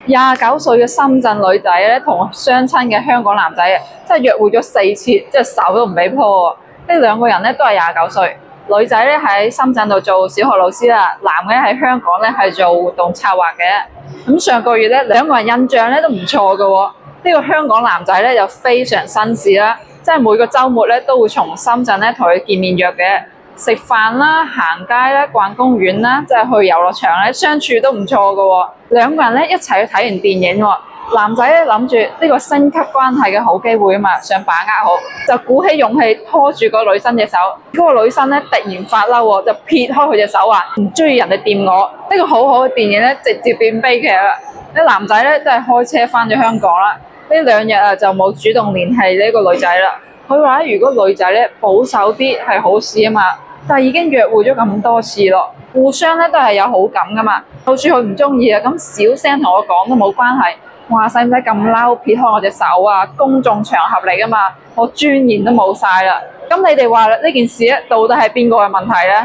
29歲嘅深圳女仔咧，同相親嘅香港男仔啊，即係約會咗4次，即係手都唔俾拖喎。呢兩個人咧都係29歲，女仔咧喺深圳度做小學老師啦，男嘅喺香港咧係做活動策劃嘅。咁上個月咧，兩個人印象咧都唔錯嘅喎。呢個香港男仔咧又非常紳士啦，即係每個週末咧都會從深圳咧同佢見面約嘅。食飯啦、行街啦、逛公園啦，即係去遊樂場咧，相處都唔錯嘅喎。兩個人咧一齊去睇完電影喎，男仔咧諗住呢個升級關係嘅好機會啊嘛，想把握好，就鼓起勇氣拖住個女生隻手。嗰個女生咧突然發嬲喎，就撇開佢隻手話唔中意人哋掂我。呢個好好嘅電影咧，直接變悲劇啦。啲男仔咧都係開車翻咗香港啦，呢2日啊就冇主動聯繫呢個女仔啦。佢話如果女仔咧保守啲係好事啊嘛。但係已經約會咗咁多次咯，互相咧都係有好感噶嘛。就算佢唔中意啊，咁小聲同我講都冇關係。話使唔使咁嬲撇開我隻手啊？公眾場合嚟噶嘛，我尊嚴都冇晒啦。咁你哋話呢件事咧，到底係邊個嘅問題咧？